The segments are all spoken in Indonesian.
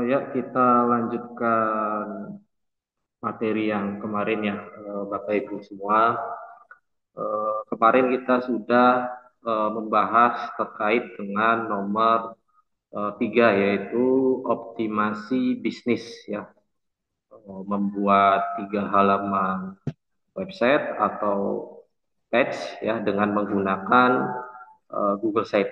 Ya, kita lanjutkan materi yang kemarin ya, Bapak Ibu semua. Kemarin kita sudah membahas terkait dengan nomor 3, yaitu optimasi bisnis ya. Membuat 3 halaman website atau page ya dengan menggunakan Google Sheet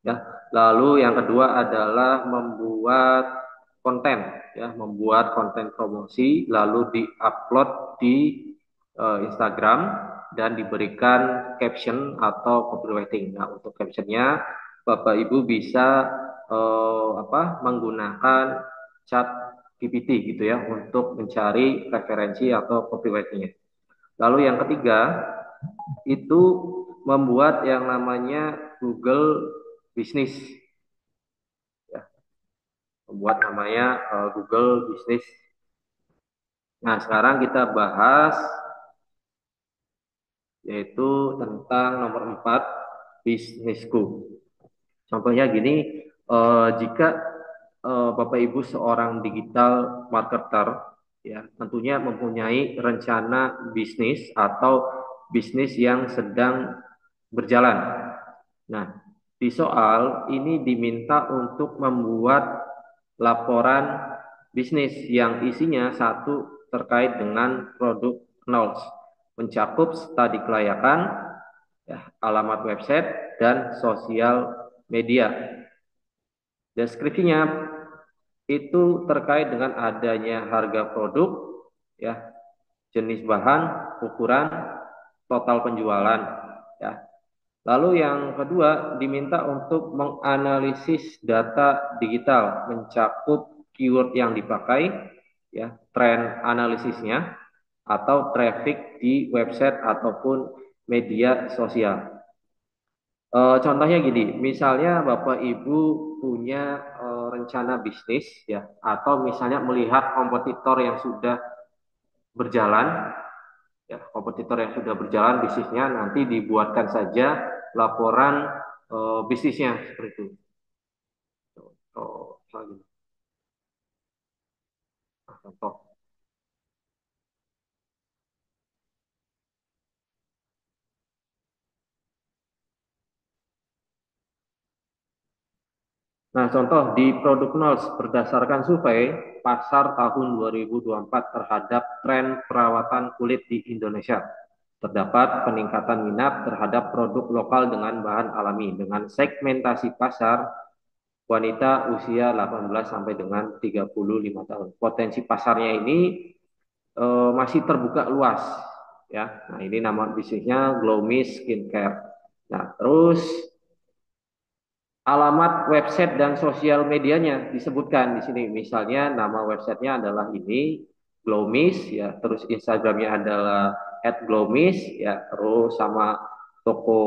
ya. Lalu yang kedua adalah membuat konten ya, membuat konten promosi lalu diupload di Instagram dan diberikan caption atau copywriting. Nah, untuk captionnya Bapak Ibu bisa menggunakan chat GPT gitu ya untuk mencari referensi atau copywritingnya. Lalu yang ketiga itu membuat yang namanya Google Business ya, membuat namanya Google Business. Nah, sekarang kita bahas yaitu tentang nomor 4, bisnisku. Contohnya gini, jika Bapak Ibu seorang digital marketer ya, tentunya mempunyai rencana bisnis atau bisnis yang sedang berjalan. Nah, di soal ini diminta untuk membuat laporan bisnis yang isinya satu terkait dengan produk knowledge, mencakup studi kelayakan, ya, alamat website, dan sosial media. Deskripsinya itu terkait dengan adanya harga produk, ya, jenis bahan, ukuran, total penjualan, ya. Lalu yang kedua diminta untuk menganalisis data digital, mencakup keyword yang dipakai, ya, tren analisisnya, atau traffic di website ataupun media sosial. Contohnya gini, misalnya Bapak Ibu punya rencana bisnis ya, atau misalnya melihat kompetitor yang sudah berjalan, ya, kompetitor yang sudah berjalan bisnisnya, nanti dibuatkan saja laporan bisnisnya seperti itu. Contoh, contoh. Nah, contoh di produk Knowles berdasarkan survei pasar tahun 2024 terhadap tren perawatan kulit di Indonesia. Terdapat peningkatan minat terhadap produk lokal dengan bahan alami dengan segmentasi pasar wanita usia 18 sampai dengan 35 tahun. Potensi pasarnya ini masih terbuka luas ya. Nah, ini nama bisnisnya Glow Mist Skincare. Nah, terus alamat website dan sosial medianya disebutkan di sini. Misalnya nama websitenya adalah ini Glowmis ya, terus Instagramnya adalah @glowmis ya, terus sama toko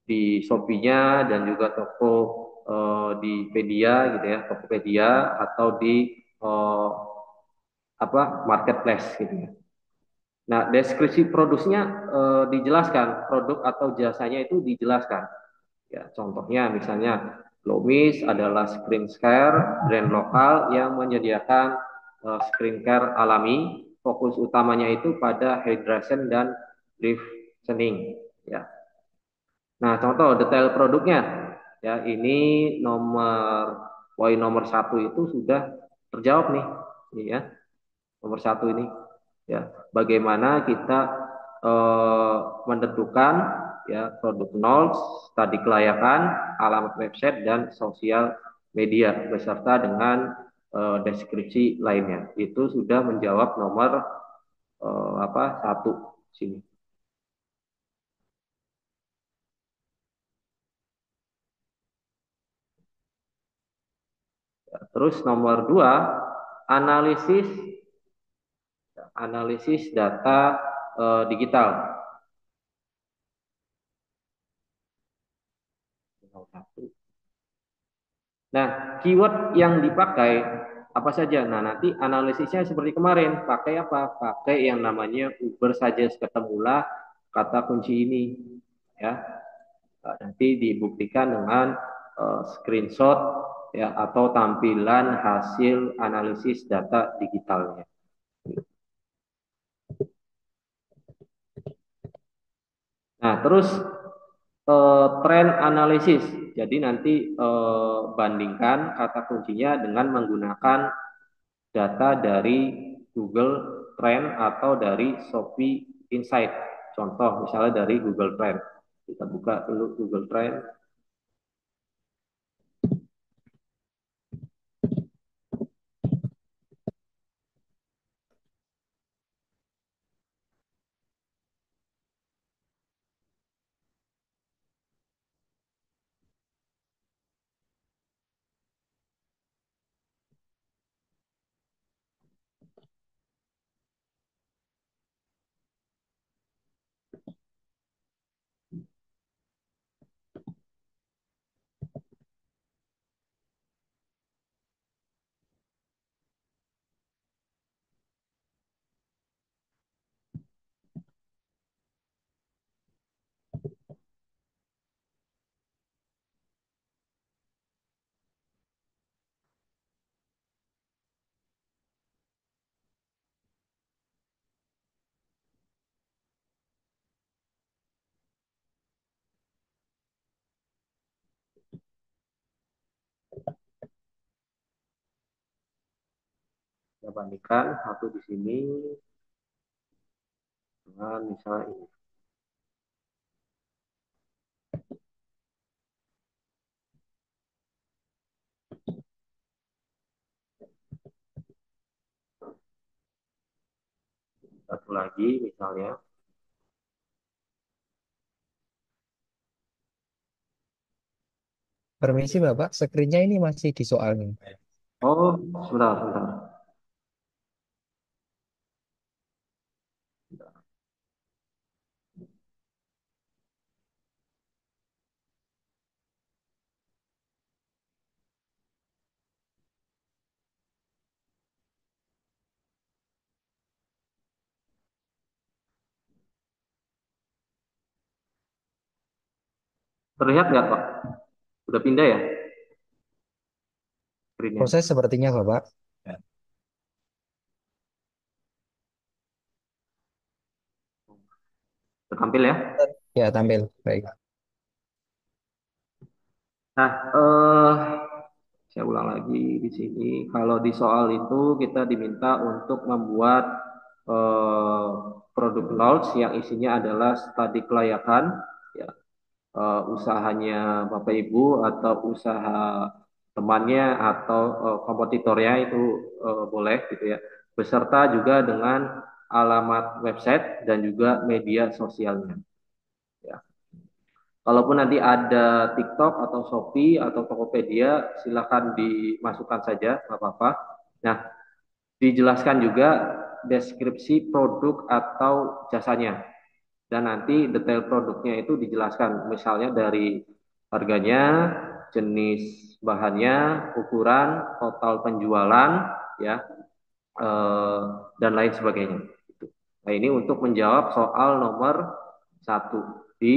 di Shopee-nya dan juga toko di Pedia gitu ya, Tokopedia atau di eh, marketplace gitu ya. Nah, deskripsi produksinya dijelaskan, produk atau jasanya itu dijelaskan. Ya, contohnya misalnya Lomis adalah skincare brand lokal yang menyediakan skincare alami. Fokus utamanya itu pada hydration dan lifting. Ya. Nah, contoh detail produknya. Ya, ini poin nomor 1 itu sudah terjawab nih. Ini ya, nomor 1 ini. Ya, bagaimana kita eh, menentukan ya produk nol, studi kelayakan, alamat website dan sosial media beserta dengan deskripsi lainnya. Itu sudah menjawab nomor 1 sini. Terus nomor 2, analisis analisis data digital. Nah, keyword yang dipakai apa saja? Nah, nanti analisisnya seperti kemarin. Pakai apa? Pakai yang namanya Uber saja ketemulah kata kunci ini. Ya, nanti dibuktikan dengan screenshot ya atau tampilan hasil analisis data digitalnya. Nah, terus tren analisis. Jadi nanti bandingkan kata kuncinya dengan menggunakan data dari Google Trend atau dari Shopee Insight. Contoh misalnya dari Google Trend. Kita buka dulu Google Trend. Kita bandingkan satu di sini dengan misalnya ini. Satu lagi misalnya. Permisi Bapak, screen-nya ini masih di soal nih. Oh, sebentar, sebentar. Terlihat nggak Pak? Udah pindah ya screen-nya? Proses sepertinya Bapak. Tertampil ya? Ya, tampil. Baik. Nah, saya ulang lagi di sini. Kalau di soal itu kita diminta untuk membuat eh, produk knowledge yang isinya adalah studi kelayakan, ya, usahanya Bapak Ibu atau usaha temannya atau kompetitornya itu boleh gitu ya. Beserta juga dengan alamat website dan juga media sosialnya. Ya. Kalaupun nanti ada TikTok atau Shopee atau Tokopedia, silakan dimasukkan saja, nggak apa-apa. Nah, dijelaskan juga deskripsi produk atau jasanya. Dan nanti detail produknya itu dijelaskan, misalnya dari harganya, jenis bahannya, ukuran, total penjualan, ya, eh, dan lain sebagainya. Nah, ini untuk menjawab soal nomor satu di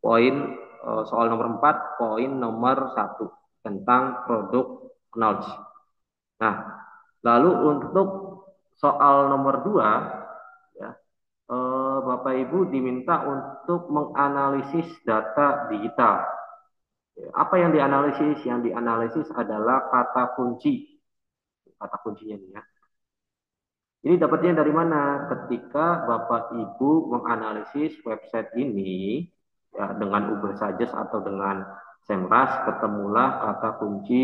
poin soal nomor 4 poin nomor satu tentang produk knowledge. Nah, lalu untuk soal nomor 2 ya, Bapak Ibu diminta untuk menganalisis data digital. Apa yang dianalisis? Yang dianalisis adalah kata kunci. Kata kuncinya nih ya. Ini dapatnya dari mana? Ketika Bapak Ibu menganalisis website ini ya dengan Uber Suggest atau dengan Semrush, ketemulah kata kunci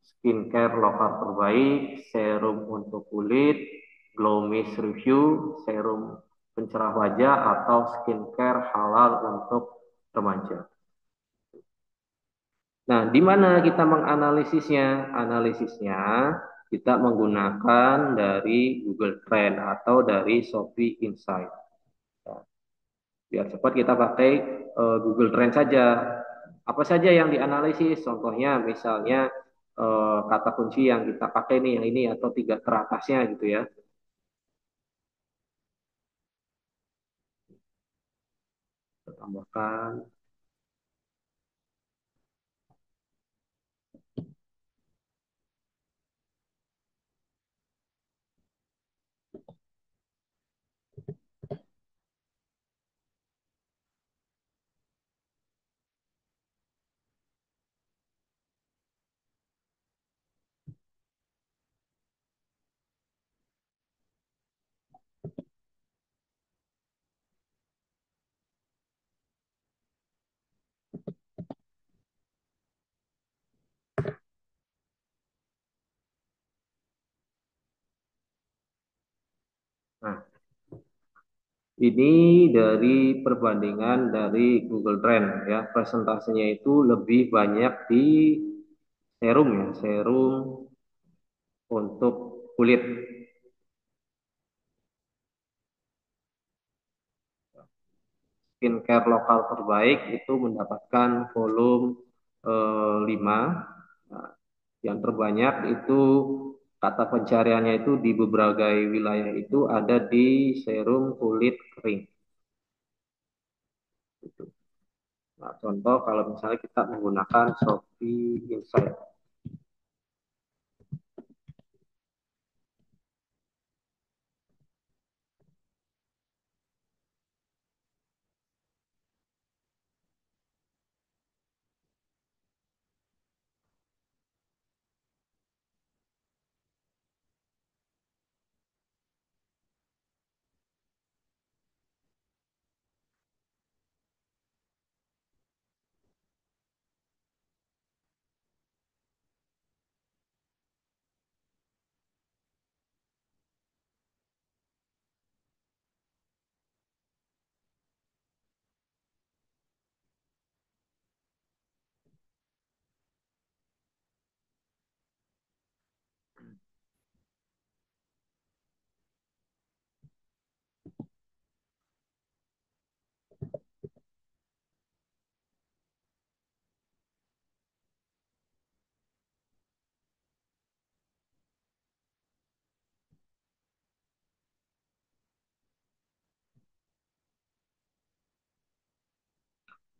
skincare lokal terbaik, serum untuk kulit, glow mist review, serum pencerah wajah atau skincare halal untuk remaja. Nah, di mana kita menganalisisnya? Analisisnya kita menggunakan dari Google Trend atau dari Shopee Insight. Ya, biar cepat kita pakai Google Trend saja. Apa saja yang dianalisis? Contohnya misalnya kata kunci yang kita pakai nih yang ini atau tiga teratasnya gitu ya. Kita tambahkan. Nah, ini dari perbandingan dari Google Trend ya. Presentasinya itu lebih banyak di serum ya, serum untuk kulit. Skincare lokal terbaik itu mendapatkan volume 5. Nah, yang terbanyak itu kata pencariannya itu di beberapa wilayah itu ada di serum kulit kering. Gitu. Nah, contoh kalau misalnya kita menggunakan Shopee Insight.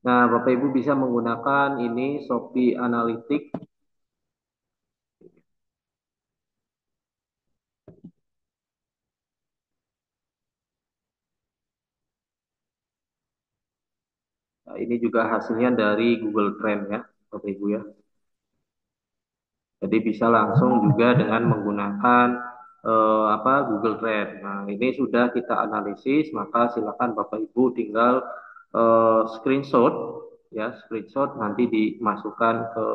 Nah, Bapak Ibu bisa menggunakan ini Shopee Analytics. Nah, ini juga hasilnya dari Google Trend ya, Bapak Ibu ya. Jadi bisa langsung juga dengan menggunakan Google Trend. Nah, ini sudah kita analisis, maka silakan Bapak Ibu tinggal screenshot ya, screenshot nanti dimasukkan ke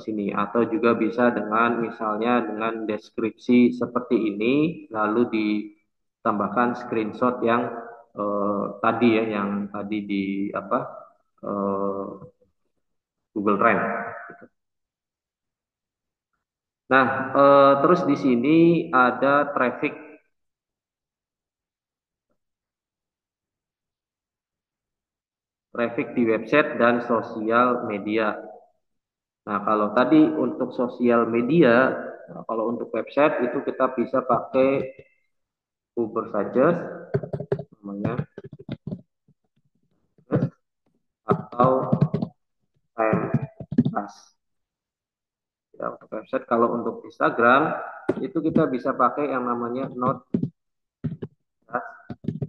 sini atau juga bisa dengan misalnya dengan deskripsi seperti ini lalu ditambahkan screenshot yang tadi ya, yang tadi di eh, Google Trend. Nah, terus di sini ada traffic di website dan sosial media. Nah, kalau tadi untuk sosial media, nah, kalau untuk website itu kita bisa pakai Uber saja namanya atau Timepass. Ya, untuk website, kalau untuk Instagram itu kita bisa pakai yang namanya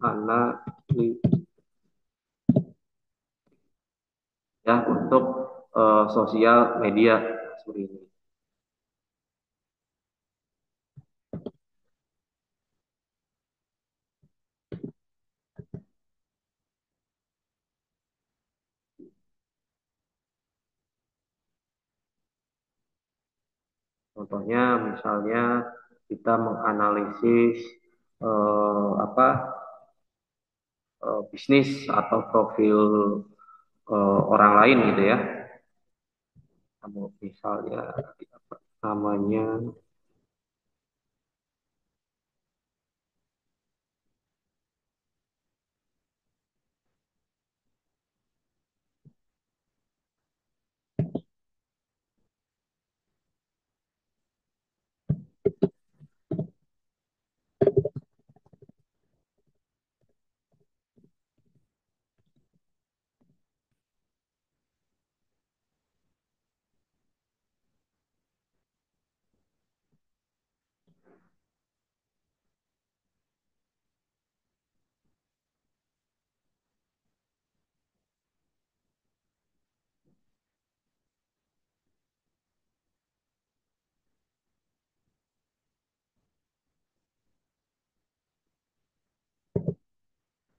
Analytics ya untuk sosial media seperti ini. Contohnya misalnya kita menganalisis eh, apa bisnis atau profil orang lain gitu ya. Kamu misalnya namanya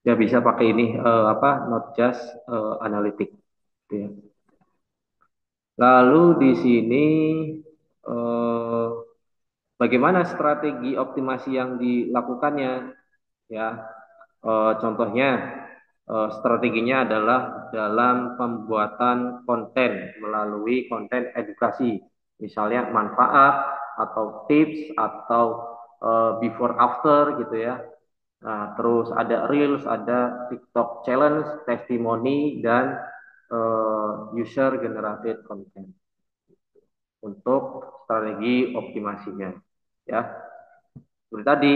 ya bisa pakai ini not just analytic gitu ya. Lalu di sini eh, Bagaimana strategi optimasi yang dilakukannya? Ya, contohnya strateginya adalah dalam pembuatan konten melalui konten edukasi, misalnya manfaat atau tips atau before after gitu ya. Nah, terus ada Reels, ada TikTok Challenge, testimoni, dan user generated content untuk strategi optimasinya. Ya, seperti tadi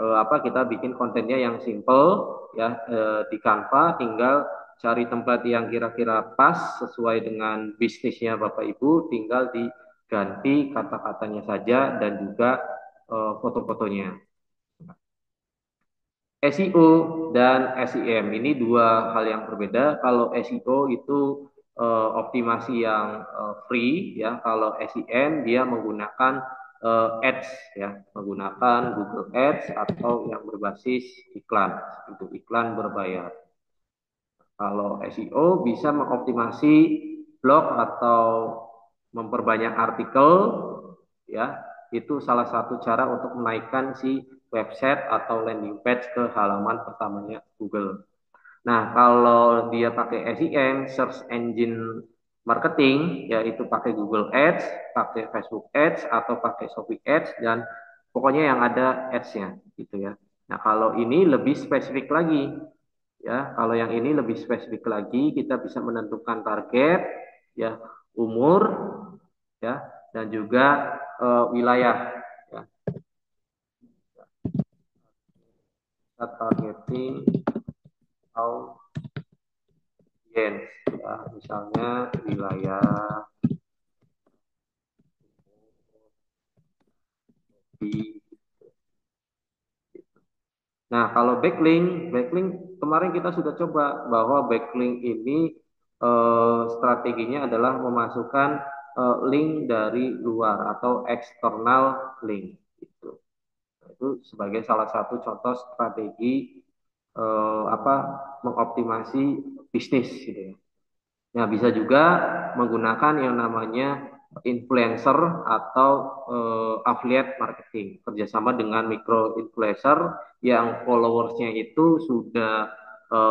apa kita bikin kontennya yang simple ya di Canva, tinggal cari tempat yang kira-kira pas sesuai dengan bisnisnya Bapak Ibu, tinggal diganti kata-katanya saja dan juga foto-fotonya. SEO dan SEM ini dua hal yang berbeda. Kalau SEO itu optimasi yang free ya. Kalau SEM dia menggunakan ads ya, menggunakan Google Ads atau yang berbasis iklan, itu iklan berbayar. Kalau SEO bisa mengoptimasi blog atau memperbanyak artikel ya, itu salah satu cara untuk menaikkan si website atau landing page ke halaman pertamanya Google. Nah, kalau dia pakai SEM, Search Engine Marketing, yaitu pakai Google Ads, pakai Facebook Ads, atau pakai Shopee Ads, dan pokoknya yang ada ads-nya, gitu ya. Nah, kalau ini lebih spesifik lagi, ya. Kalau yang ini lebih spesifik lagi, kita bisa menentukan target, ya, umur, ya, dan juga wilayah, ya. Kita targeting audience, ya, misalnya wilayah di. Nah, kalau backlink, backlink kemarin kita sudah coba bahwa backlink ini strateginya adalah memasukkan link dari luar atau external link. Gitu. Itu sebagai salah satu contoh strategi apa mengoptimasi bisnis gitu ya. Nah, bisa juga menggunakan yang namanya influencer atau affiliate marketing, kerjasama dengan micro influencer yang followersnya itu sudah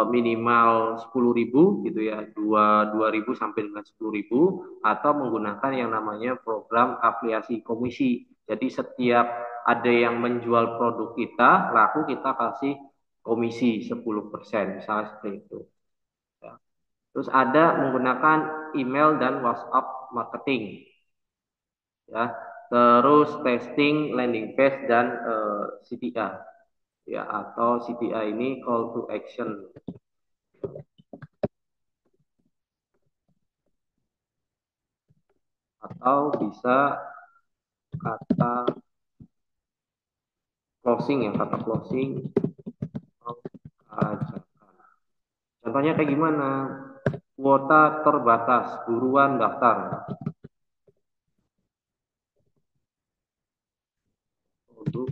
minimal 10.000 gitu ya, 2.000 sampai dengan 10.000, atau menggunakan yang namanya program afiliasi komisi. Jadi setiap ada yang menjual produk kita, laku kita kasih komisi 10%, misalnya seperti itu. Ya. Terus ada menggunakan email dan WhatsApp marketing, ya. Terus testing landing page dan CTA, ya, atau CTA ini call to action, atau bisa kata closing ya, kata closing aja. Contohnya kayak gimana? Kuota terbatas, buruan daftar. Untuk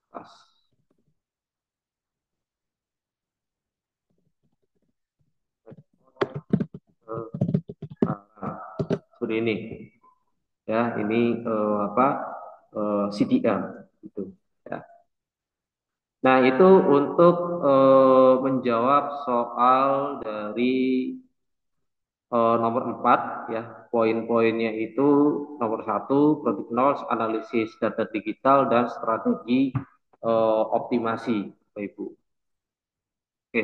pas. Seperti ini. Ya, ini apa? CTM itu. Ya. Nah, itu untuk menjawab soal dari nomor 4 ya. Poin-poinnya itu nomor satu, product knowledge, analisis data digital, dan strategi optimasi, Bapak Ibu. Oke,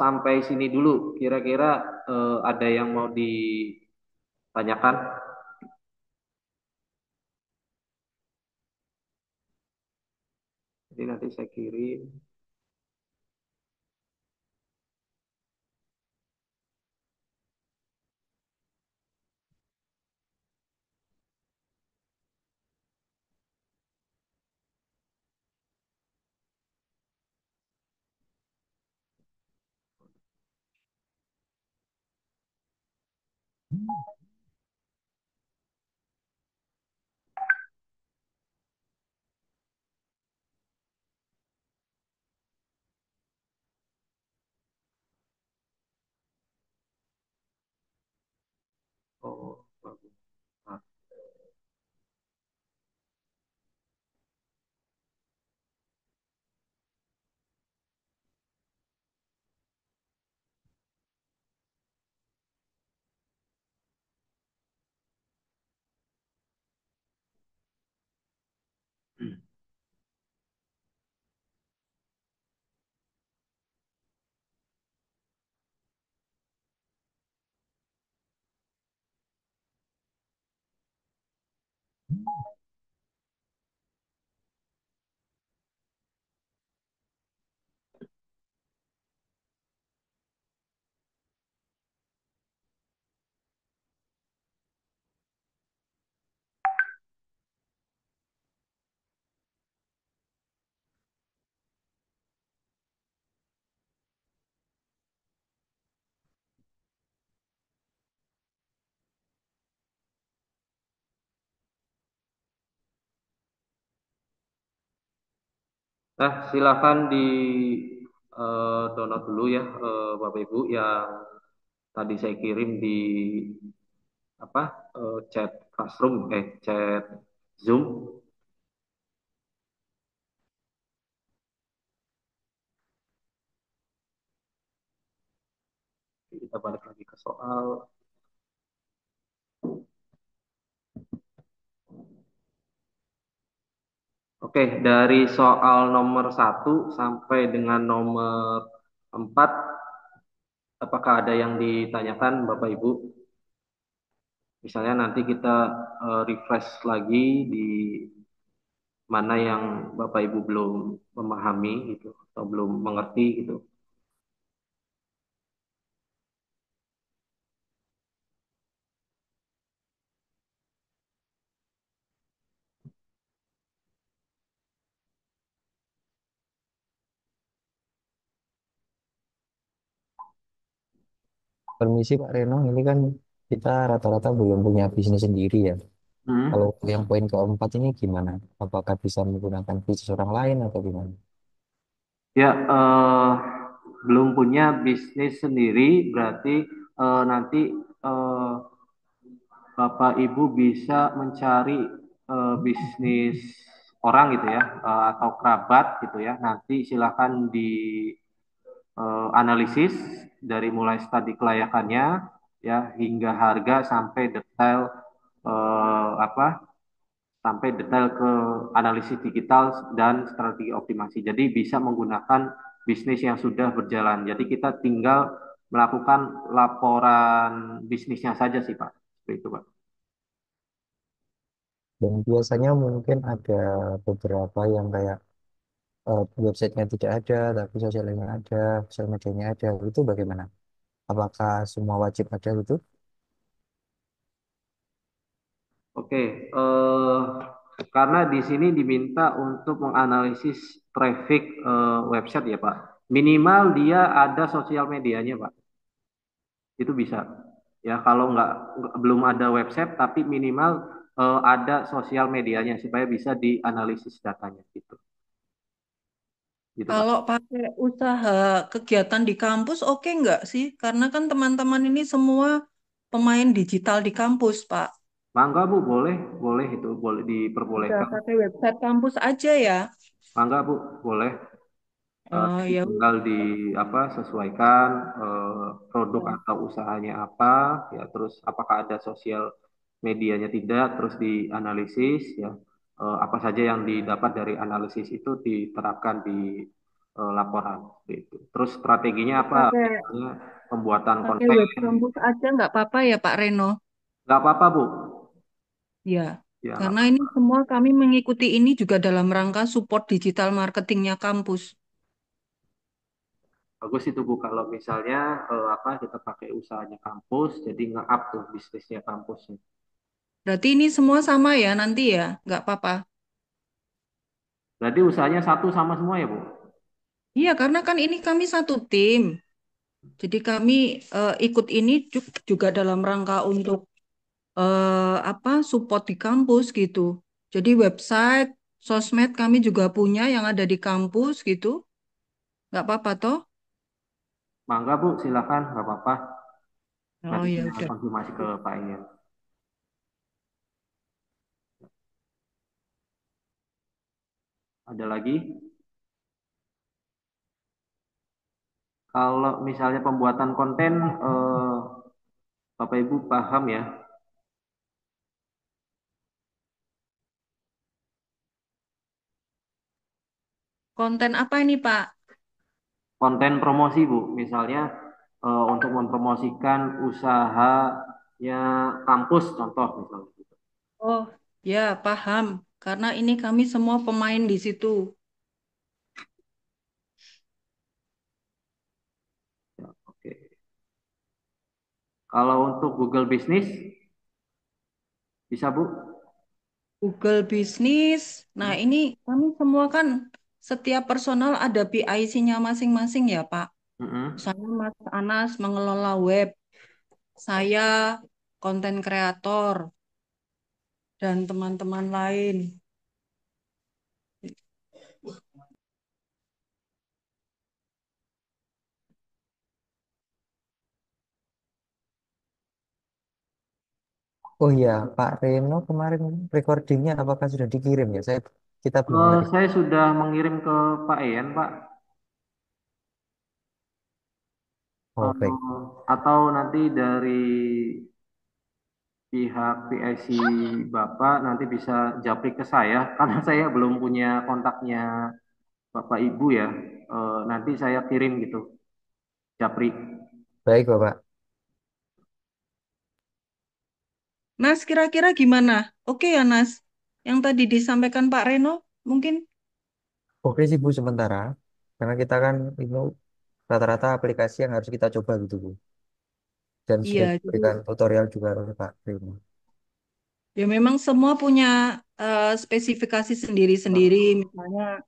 sampai sini dulu. Kira-kira ada yang mau ditanyakan? Jadi nanti saya kirim. Oh, bagus. Nah, silakan di download dulu ya, Bapak Ibu yang tadi saya kirim di apa chat classroom, chat Zoom. Kita balik lagi ke soal. Oke, dari soal nomor 1 sampai dengan nomor 4, apakah ada yang ditanyakan Bapak Ibu? Misalnya nanti kita refresh lagi di mana yang Bapak Ibu belum memahami gitu atau belum mengerti gitu. Permisi Pak Reno, ini kan kita rata-rata belum punya bisnis sendiri ya. Kalau Hmm. yang poin keempat ini gimana? Apakah bisa menggunakan bisnis orang lain atau gimana? Ya, belum punya bisnis sendiri, berarti nanti eh, Bapak Ibu bisa mencari bisnis orang gitu ya, atau kerabat gitu ya. Nanti silakan di analisis dari mulai studi kelayakannya ya hingga harga sampai detail apa sampai detail ke analisis digital dan strategi optimasi. Jadi bisa menggunakan bisnis yang sudah berjalan. Jadi kita tinggal melakukan laporan bisnisnya saja sih Pak. Seperti itu Pak. Dan biasanya mungkin ada beberapa yang kayak websitenya tidak ada, tapi sosialnya ada, sosial medianya ada. Itu bagaimana? Apakah semua wajib ada gitu? Oke, karena di sini diminta untuk menganalisis traffic website ya Pak. Minimal dia ada sosial medianya Pak. Itu bisa. Ya kalau belum ada website tapi minimal ada sosial medianya supaya bisa dianalisis datanya gitu. Gitu Pak. Kalau pakai usaha kegiatan di kampus, oke nggak sih? Karena kan teman-teman ini semua pemain digital di kampus, Pak. Mangga Bu, boleh, boleh itu boleh Udah diperbolehkan. pakai website kampus aja ya. Mangga Bu, boleh. Oh Jadi ya tinggal di apa sesuaikan produk udah. atau usahanya apa ya terus apakah ada sosial medianya tidak terus dianalisis ya apa saja yang didapat dari analisis itu diterapkan di laporan seperti itu. Terus strateginya apa? Pakai Misalnya pembuatan pakai konten web kampus aja nggak apa-apa ya, Pak Reno? nggak apa-apa Bu Ya, ya nggak karena ini apa-apa. semua kami mengikuti ini juga dalam rangka support digital marketingnya kampus. Bagus itu Bu kalau misalnya apa kita pakai usahanya kampus jadi nge-up tuh bisnisnya kampusnya. Berarti ini semua sama ya nanti ya, nggak apa-apa. Berarti usahanya satu sama semua ya Bu? Iya, karena kan ini kami satu tim. Jadi kami ikut ini juga dalam rangka untuk apa support di kampus gitu. Jadi website, sosmed kami juga punya yang ada di kampus gitu. Nggak apa-apa toh? Mangga Bu, silakan, nggak apa-apa. Oh Nanti ya saya udah. konfirmasi ke Pak Emil. Ada lagi? Kalau misalnya pembuatan konten, Bapak Ibu paham ya, Konten apa ini Pak? konten promosi Bu, misalnya untuk mempromosikan usahanya kampus, contoh misalnya. Oh ya paham. Karena ini kami semua pemain di situ. Ya, oke. Kalau untuk Google Business, bisa Bu? Google Bisnis. Nah Hmm? ini kami semua kan setiap personal ada PIC-nya masing-masing ya Pak. Mm-mm. Saya Mas Anas mengelola web. Saya konten kreator dan teman-teman lain. Oh iya, Pak Reno kemarin recordingnya apakah sudah dikirim ya? Kita belum ngirim. Saya sudah mengirim ke Pak Ian, Pak. Oh baik, Atau nanti dari pihak PIC Bapak nanti bisa japri ke saya karena saya belum punya kontaknya Bapak Ibu ya. Nanti saya kirim gitu, japri. baik Bapak. Nas, kira-kira gimana? Oke ya, Nas. Yang tadi disampaikan Pak Reno, mungkin Oke sih Bu sementara, karena kita kan itu rata-rata aplikasi yang harus kita coba gitu Bu. Dan iya. sudah Jadi diberikan tutorial juga oleh Pak Reno. ya memang semua punya spesifikasi sendiri-sendiri. Misalnya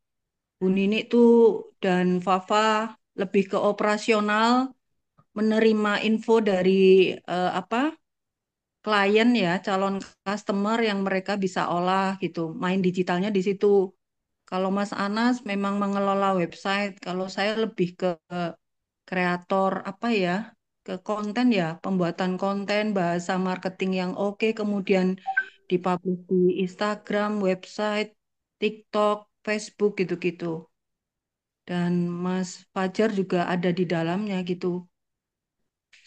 Bu Nini tuh dan Fafa lebih ke operasional, menerima info dari apa klien ya, calon customer yang mereka bisa olah gitu. Main digitalnya di situ. Kalau Mas Anas memang mengelola website, kalau saya lebih ke kreator apa ya, ke konten ya, pembuatan konten, bahasa marketing yang oke, kemudian dipublish di Instagram, website, TikTok, Facebook gitu-gitu. Dan Mas Fajar juga ada di dalamnya gitu.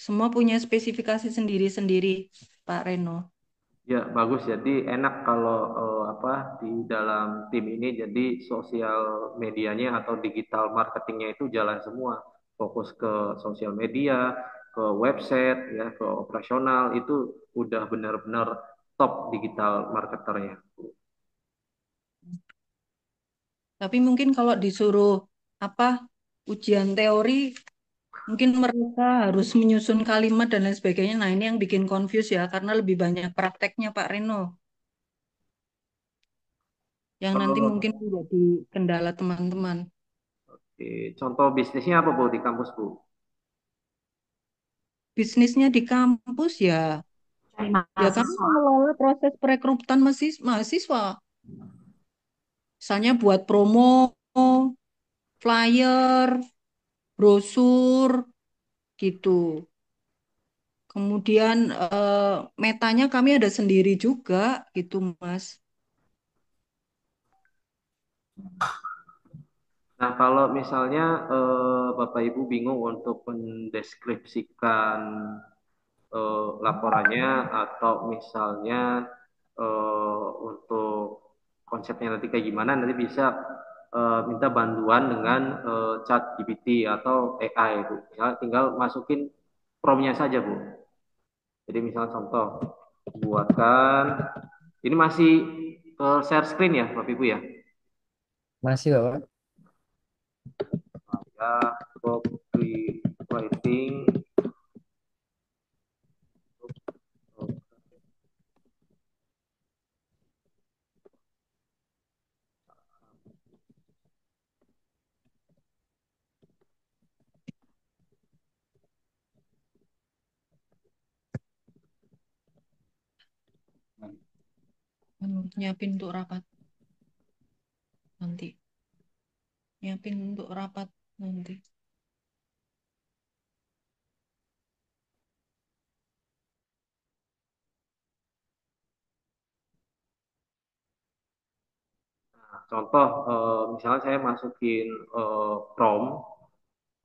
Semua punya spesifikasi sendiri-sendiri, Pak Reno. Ya, bagus. Jadi enak kalau apa di dalam tim ini jadi sosial medianya atau digital marketingnya itu jalan semua. Fokus ke sosial media, ke website, ya, ke operasional itu udah benar-benar top digital marketernya. Tapi mungkin kalau disuruh apa ujian teori, mungkin mereka harus menyusun kalimat dan lain sebagainya. Nah, ini yang bikin confuse ya, karena lebih banyak prakteknya Pak Reno, yang nanti mungkin Oh, menjadi kendala teman-teman. oke. Contoh bisnisnya apa Bu di kampus Bu? Bisnisnya di kampus ya, Cari ya kami mahasiswa. mengelola proses perekrutan mahasiswa. Misalnya buat promo, flyer, brosur, gitu. Kemudian metanya kami ada sendiri juga, gitu Mas. Nah, kalau misalnya Bapak Ibu bingung untuk mendeskripsikan laporannya atau misalnya untuk konsepnya nanti kayak gimana, nanti bisa minta bantuan dengan chat GPT atau AI itu. Misalnya tinggal masukin promnya saja Bu. Jadi misal contoh, buatkan, ini masih share screen ya Bapak Ibu ya? Masih Bapak? Ya, copywriting. Nyiapin untuk rapat nanti. Nyiapin untuk rapat nanti. Contoh, misalnya saya masukin prompt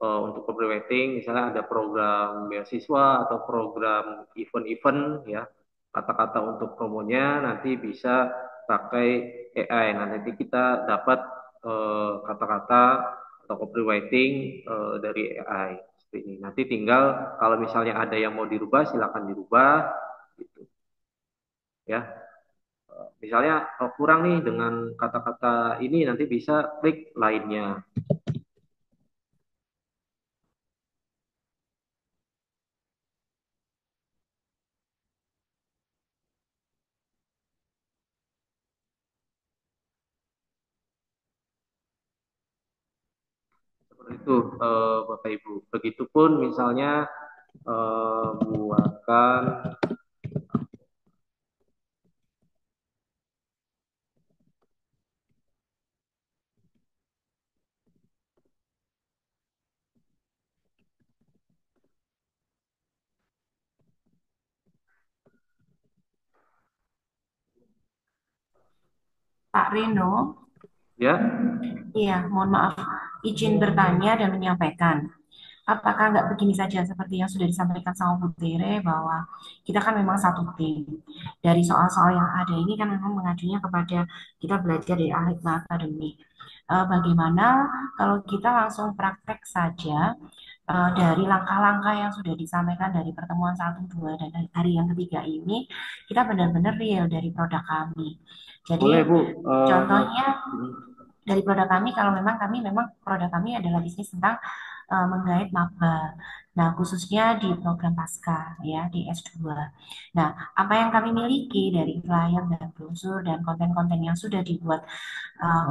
untuk copywriting, misalnya ada program beasiswa atau program event-event, ya, kata-kata untuk promonya nanti bisa pakai AI. Nah, nanti kita dapat kata-kata atau copywriting dari AI seperti ini. Nanti tinggal kalau misalnya ada yang mau dirubah, silakan dirubah, gitu, ya. Misalnya kurang nih dengan kata-kata ini, nanti bisa klik lainnya. Seperti itu Bapak Ibu. Begitupun misalnya buatkan Pak Reno, Ya, iya, mohon maaf, izin bertanya dan menyampaikan. Apakah nggak begini saja seperti yang sudah disampaikan sama Bu Tere bahwa kita kan memang satu tim. Dari soal-soal yang ada ini kan memang mengajunya kepada kita belajar dari ahli akademik. Bagaimana kalau kita langsung praktek saja dari langkah-langkah yang sudah disampaikan dari pertemuan satu, dua, dan hari yang ketiga ini, kita benar-benar real dari produk kami. Jadi boleh Bu. contohnya dari produk kami, kalau memang kami memang produk kami adalah bisnis tentang menggait maba. Nah, khususnya di program pasca ya di S2. Nah, apa yang kami miliki dari flyer dan brosur dan konten-konten yang sudah dibuat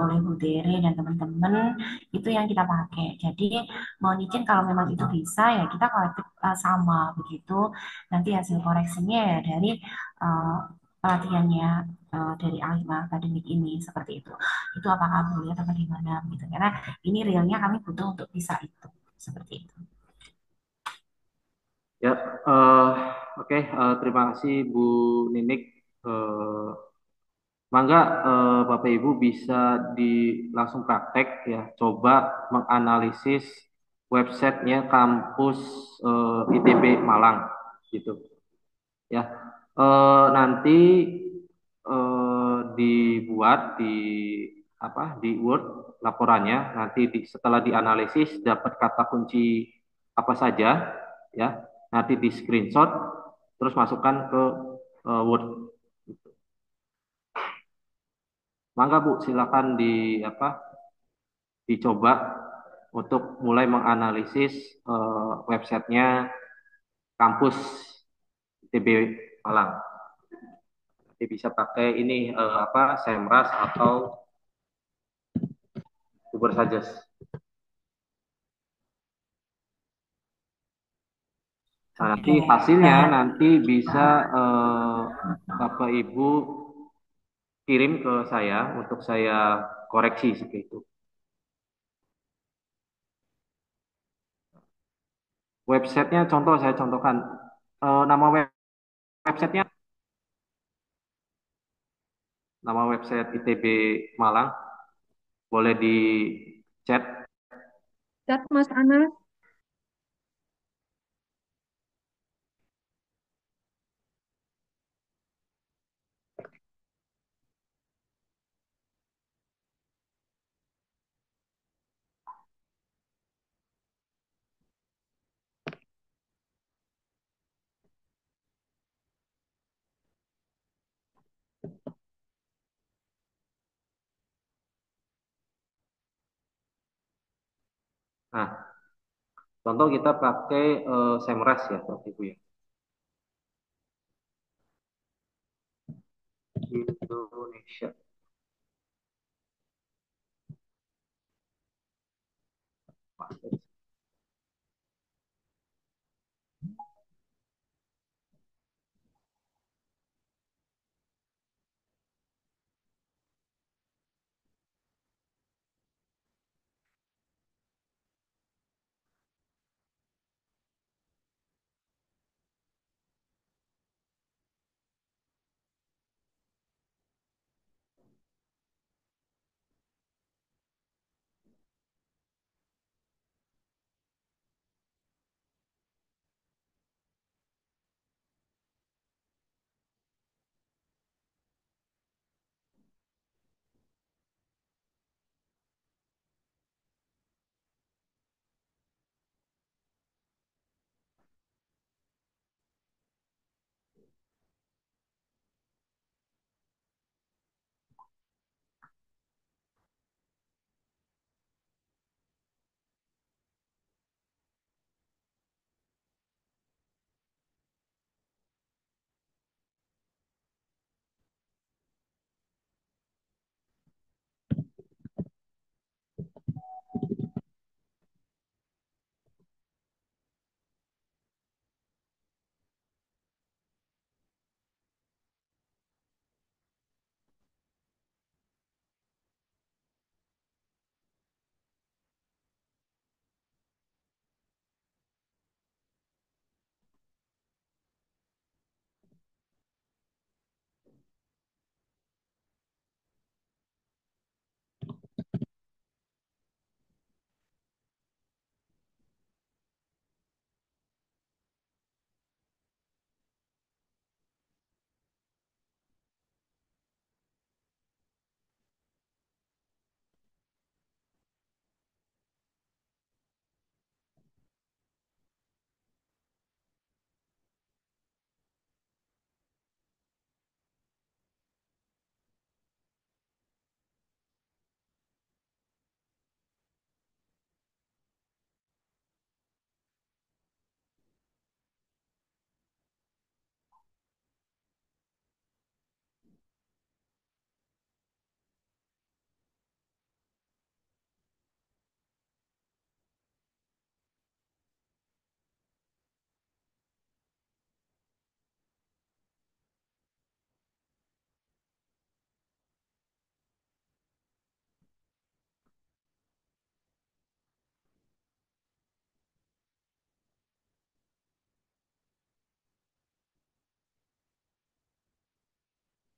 oleh Bu Tere dan teman-teman itu yang kita pakai. Jadi mohon izin kalau memang itu bisa ya kita kolektif sama begitu. Nanti hasil koreksinya ya dari uh, pelatihannya dari Alima Akademik ini seperti itu. Itu apakah boleh atau bagaimana gitu. Karena ini realnya kami butuh untuk bisa itu seperti itu. Ya, oke, terima kasih Bu Ninik. Eh, Mangga Bapak Ibu bisa langsung praktek ya, coba menganalisis websitenya kampus ITB Malang gitu ya. Nanti dibuat di di Word laporannya, nanti setelah dianalisis dapat kata kunci apa saja ya, nanti di screenshot terus masukkan ke Word. Mangga Bu, silakan dicoba untuk mulai menganalisis websitenya kampus ITB Malang. Nanti bisa pakai ini Semrush atau Uber saja. Nah, nanti Oke, hasilnya baik. nanti bisa Bapak Ibu kirim ke saya untuk saya koreksi seperti itu. Websitenya contoh saya contohkan. Nama websitenya, nama website ITB Malang, boleh di chat. Chat Mas Anas. Nah, contoh kita pakai Semrush ya, Bapak Ibu ya. Indonesia.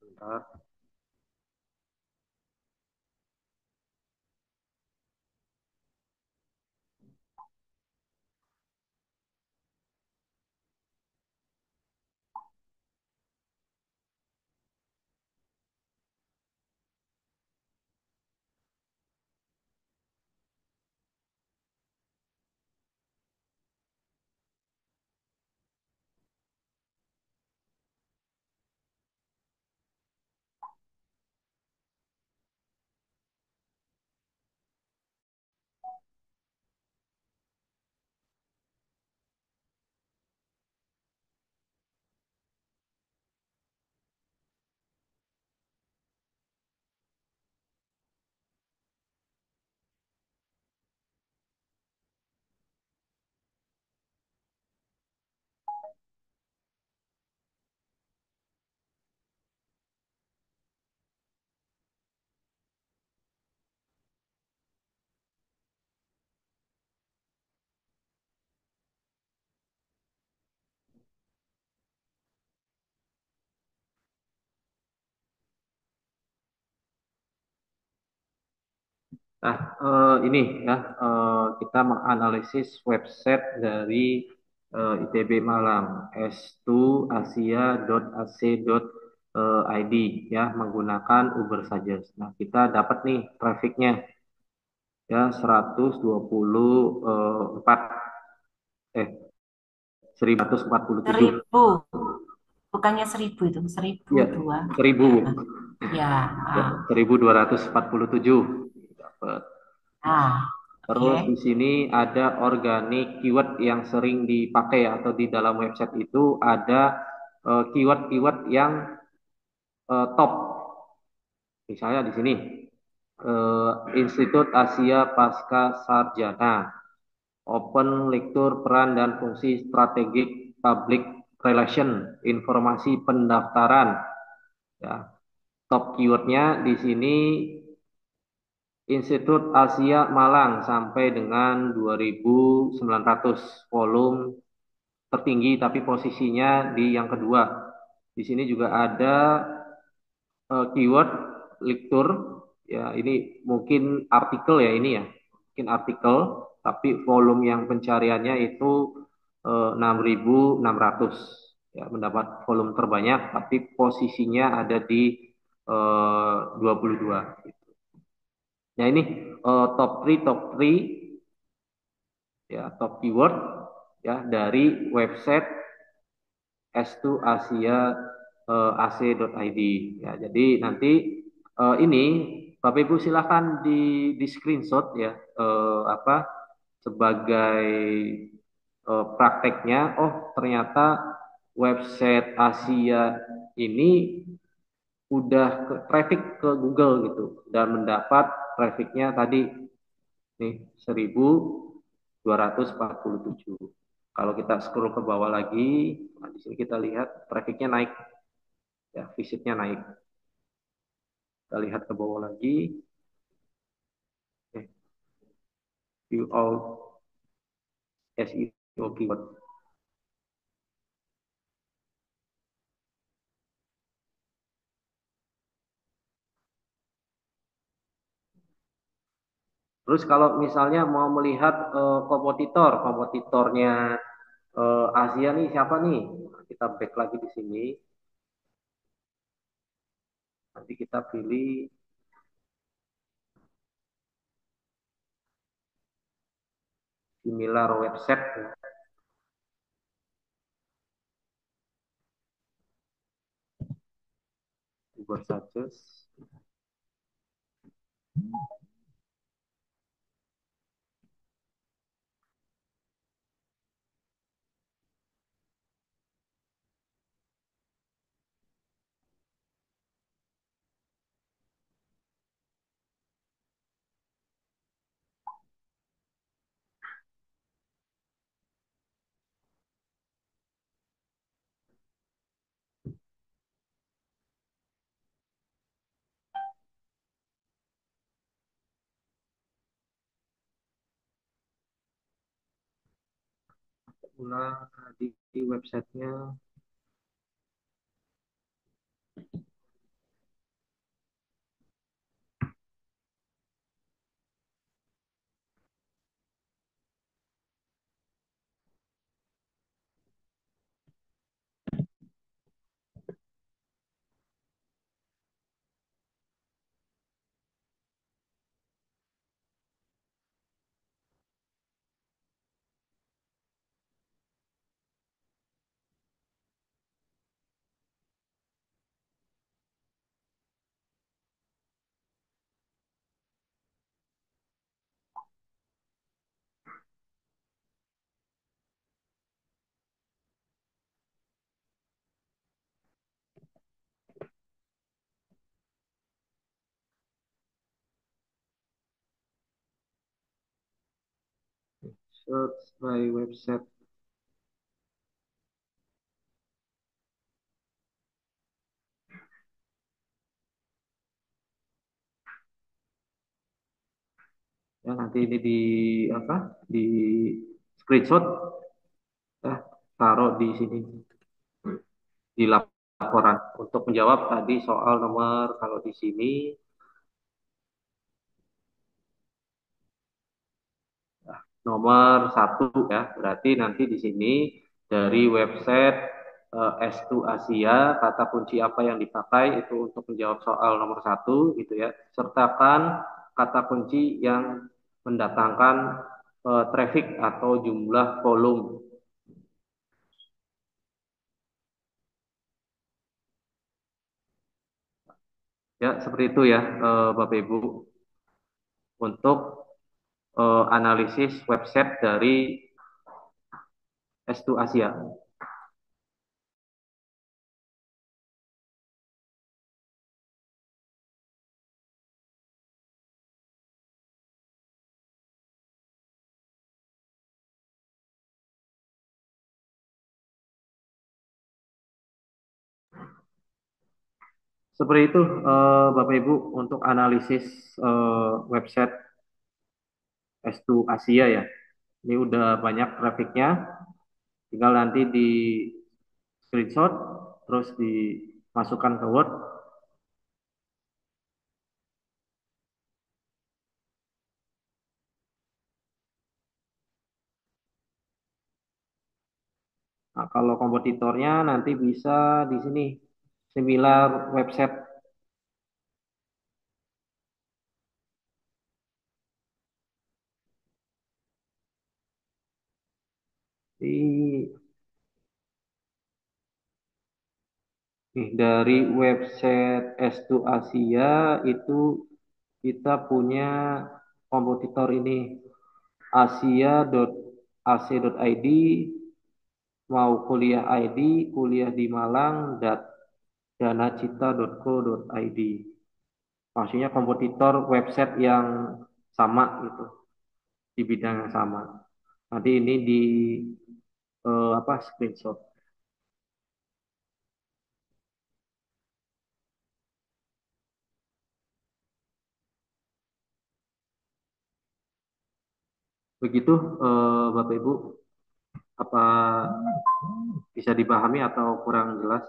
Bentar. Nah, ini ya, kita menganalisis website dari ITB Malang, s2asia.ac.id ya, menggunakan Uber saja. Nah, kita dapat nih trafficnya ya 124 eh 1147. 1000, bukannya 1000 itu, 1002. Ya, 1000 Ya, ya, 1247 dapat. oke. Terus di sini ada organic keyword yang sering dipakai atau di dalam website itu ada keyword-keyword yang top. Misalnya di sini Institut Asia Pasca Sarjana, Open Lektur Peran dan Fungsi Strategik Public Relation, Informasi Pendaftaran. Ya, top keywordnya di sini Institut Asia Malang sampai dengan 2.900 volume tertinggi tapi posisinya di yang kedua. Di sini juga ada keyword lektur ya ini mungkin artikel ya ini ya. Mungkin artikel tapi volume yang pencariannya itu 6.600 ya mendapat volume terbanyak tapi posisinya ada di 22. Nah ini top 3 ya top keyword ya dari website s2asia ac.id ya. Jadi nanti ini Bapak Ibu silahkan di screenshot ya apa sebagai prakteknya. Oh ternyata website Asia ini udah traffic ke Google gitu dan mendapat trafficnya tadi nih 1247. Kalau kita scroll ke bawah lagi, nah di sini kita lihat trafficnya naik, ya visitnya naik. Kita lihat ke bawah lagi, view all SEO keyword. Terus kalau misalnya mau melihat kompetitornya Asia nih siapa nih? Nah, kita back lagi di sini. Nanti kita pilih similar website. Buat saja. Ulang di websitenya. Search by website. Ya, nanti ini di apa? Di screenshot, ya, taruh di sini di laporan untuk menjawab tadi soal nomor kalau di sini nomor satu ya, berarti nanti di sini dari website S2 Asia, kata kunci apa yang dipakai itu untuk menjawab soal nomor satu gitu ya. Sertakan kata kunci yang mendatangkan traffic atau jumlah volume. Ya, seperti itu ya, Bapak Ibu, untuk analisis website dari S2 Asia. Seperti itu, Bapak Ibu, untuk analisis website S2 Asia ya. Ini udah banyak grafiknya, tinggal nanti di screenshot, terus dimasukkan ke Word. Nah, kalau kompetitornya nanti bisa di sini, similar website. Di, dari website S2 Asia itu kita punya kompetitor ini asia.ac.id, mau kuliah ID, kuliah di Malang, danacita.co.id. Maksudnya kompetitor website yang sama gitu, di bidang yang sama. Nanti ini di apa screenshot. Begitu Bapak Ibu, apa bisa dipahami atau kurang jelas?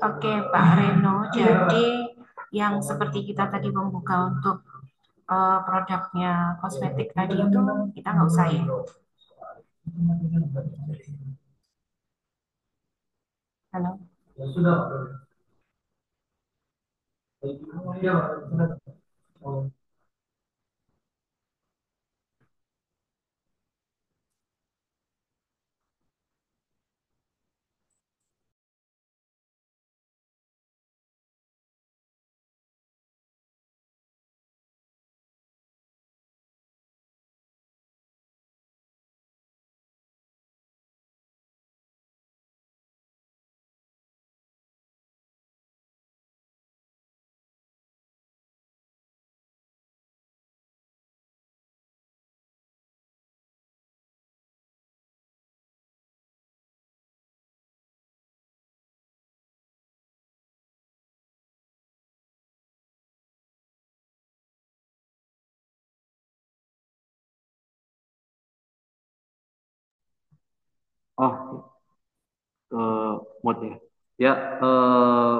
Oke, Pak Reno. Jadi yang seperti kita tadi membuka untuk produknya kosmetik tadi itu kita nggak usah ya. Halo. Oh, mode ya. Ya,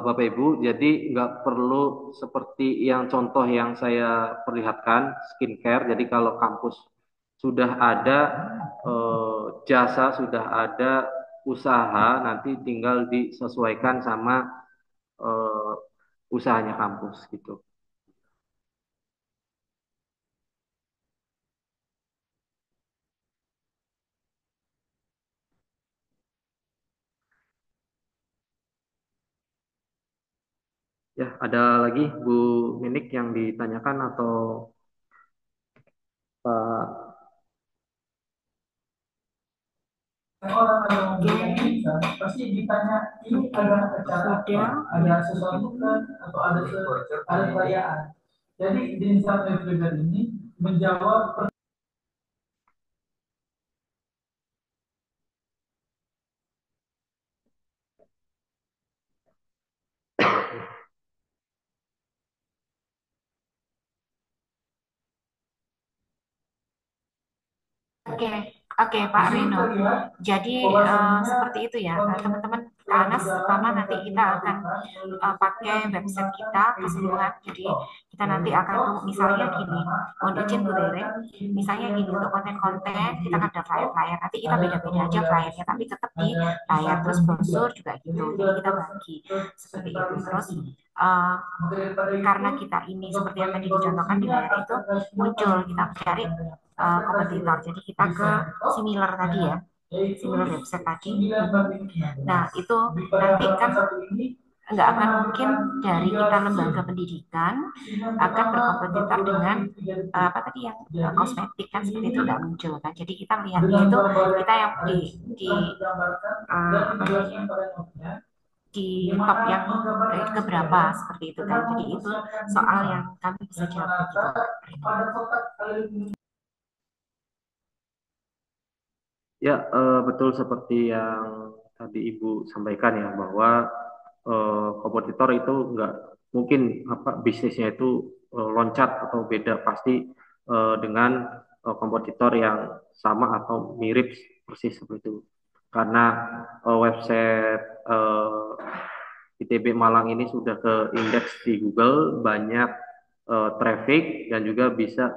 Bapak Ibu, jadi nggak perlu seperti yang contoh yang saya perlihatkan, skincare. Jadi kalau kampus sudah ada jasa, sudah ada usaha, nanti tinggal disesuaikan sama eh, usahanya kampus gitu. Ya, ada lagi Bu Ninik yang ditanyakan atau Pak? Oke, pasti ditanya ini ada acara apa, ada sesuatu kan, atau ada perayaan. Jadi di Instagram Februari ini menjawab. Oke, oke Pak Rino. Jadi seperti itu ya, teman-teman. Karena pertama nanti kita akan pakai website kita keseluruhan. Jadi kita nanti akan misalnya gini, mohon izin Bu Tere, misalnya gini untuk konten-konten kita kan ada flyer-flyer. Nanti kita beda-beda aja flyernya, tapi tetap di layar terus brosur juga gitu. Jadi kita bagi seperti itu. Terus uh, karena kita ini seperti yang tadi dicontohkan di layar itu muncul kita cari kompetitor. Jadi kita ke similar tadi ya, similar website tadi. Nah itu nanti kan nggak akan mungkin dari kita lembaga pendidikan akan berkompetitor dengan apa tadi yang kosmetik kan seperti itu nggak muncul kan. Jadi kita melihatnya itu kita yang di apa namanya, di top yang keberapa seperti itu kan. Jadi itu soal yang kami bisa jawab gitu. Ya, betul seperti yang tadi Ibu sampaikan ya bahwa kompetitor itu nggak mungkin apa bisnisnya itu loncat atau beda pasti dengan kompetitor yang sama atau mirip persis seperti itu. Karena website ITB Malang ini sudah ke indeks di Google banyak traffic dan juga bisa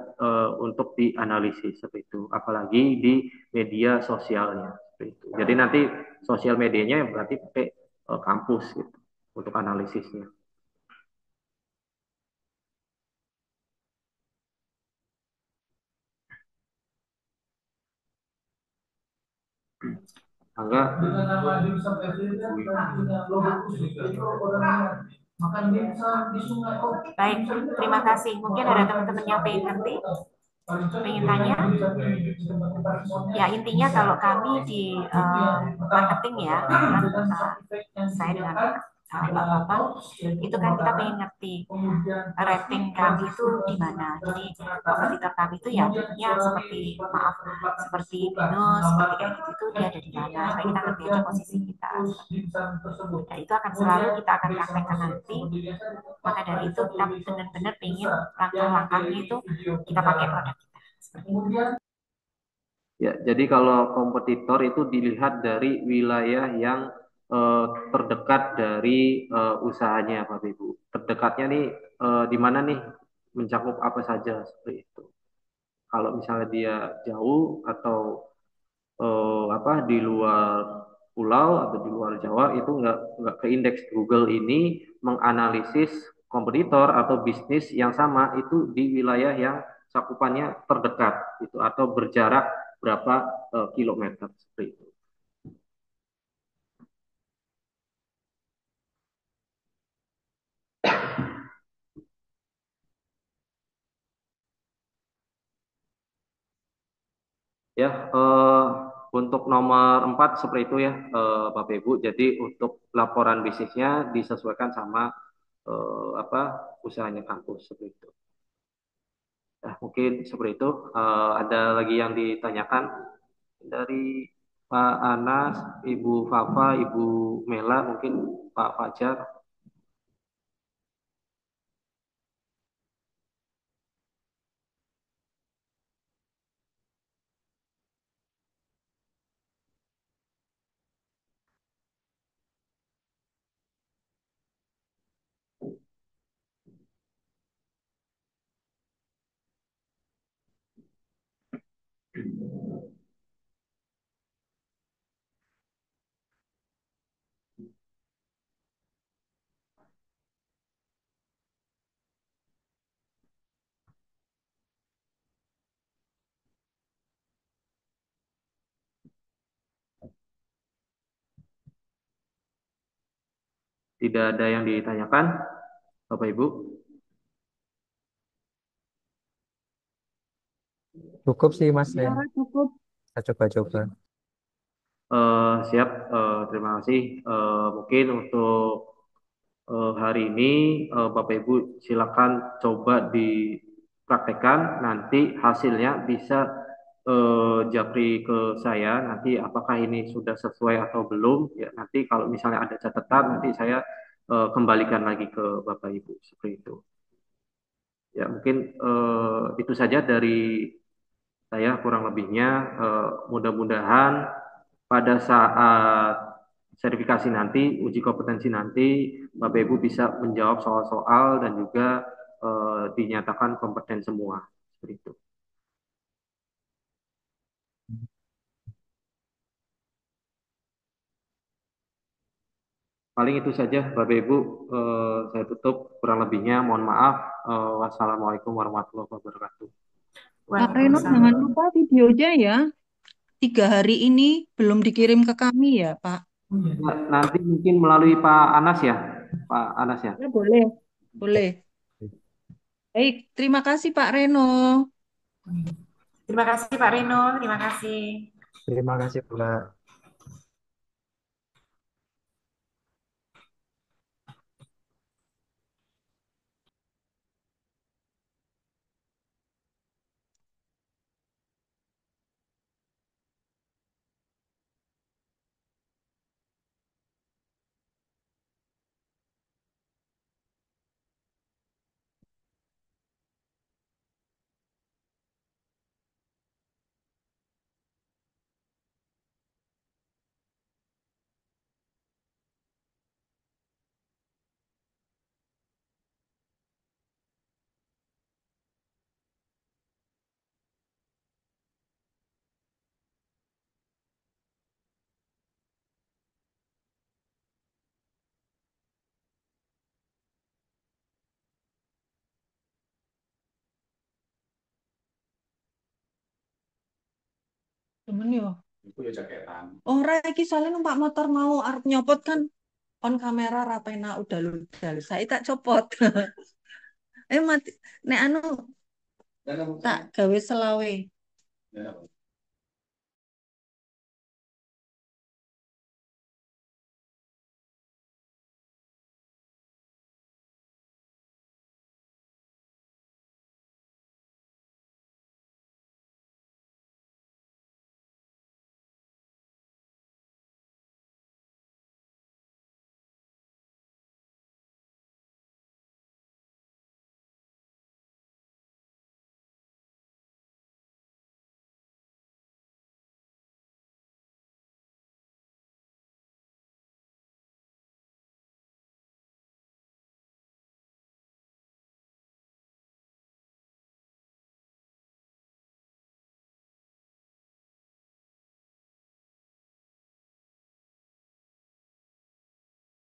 untuk dianalisis seperti itu. Apalagi di media sosialnya seperti itu. Jadi nanti sosial medianya berarti pakai kampus gitu untuk analisisnya. Angga, Baik, terima kasih. Mungkin ada teman-teman yang pengen ngerti, pengen tanya. Ya intinya kalau kami di marketing ya, kan saya dengan Bapak itu kan kita pengen ngerti rating kami itu di mana. Jadi kompetitor kami itu ya tentunya seperti maaf seperti Binus, seperti kayak gitu itu dia ada di mana. Supaya kita ngerti aja posisi kita. Nah, itu akan selalu kita akan praktekkan nanti. Maka dari itu kita benar-benar pengen langkah-langkahnya itu kita pakai produk kita. Seperti itu. ya, jadi kalau kompetitor itu dilihat dari wilayah yang eh, terdekat dari usahanya, Pak Ibu. Terdekatnya nih di mana nih mencakup apa saja seperti itu. Kalau misalnya dia jauh atau apa di luar pulau atau di luar Jawa itu nggak ke indeks. Google ini menganalisis kompetitor atau bisnis yang sama itu di wilayah yang cakupannya terdekat itu atau berjarak berapa kilometer seperti itu. Ya, untuk nomor 4 seperti itu ya, Bapak Ibu. Jadi untuk laporan bisnisnya disesuaikan sama apa usahanya kampus seperti itu. Nah, mungkin seperti itu. Ada lagi yang ditanyakan dari Pak Anas, Ibu Fafa, Ibu Mela, mungkin Pak Fajar. Tidak ada yang ditanyakan. Bapak Ibu. Cukup sih Mas ya. Sarah cukup. Saya coba-coba. Siap, terima kasih. Mungkin untuk hari ini Bapak Ibu silakan coba dipraktekkan. Nanti hasilnya bisa japri ke saya. Nanti apakah ini sudah sesuai atau belum? Ya nanti kalau misalnya ada catatan, nanti saya kembalikan lagi ke Bapak Ibu seperti itu. Ya mungkin itu saja dari saya kurang lebihnya. Mudah-mudahan pada saat verifikasi nanti, uji kompetensi nanti, Bapak Ibu bisa menjawab soal-soal dan juga dinyatakan kompeten semua. Seperti itu. Paling itu saja, Bapak Ibu. Saya tutup. Kurang lebihnya, mohon maaf. Wassalamualaikum warahmatullahi wabarakatuh. Pak Reno, jangan Waalaikumsalam. lupa videonya ya. 3 hari ini belum dikirim ke kami ya, Pak. Nah, nanti mungkin melalui Pak Anas ya, Pak Anas ya. Ya, boleh. Boleh. Baik, terima kasih Pak Reno. Terima kasih Pak Reno, terima kasih. Terima kasih Mbak. Temen yo. Ora iki soalnya numpak motor mau arep nyopot kan on kamera rapena udah ludal. Saya tak copot. Mati nek anu tak gawe selawe.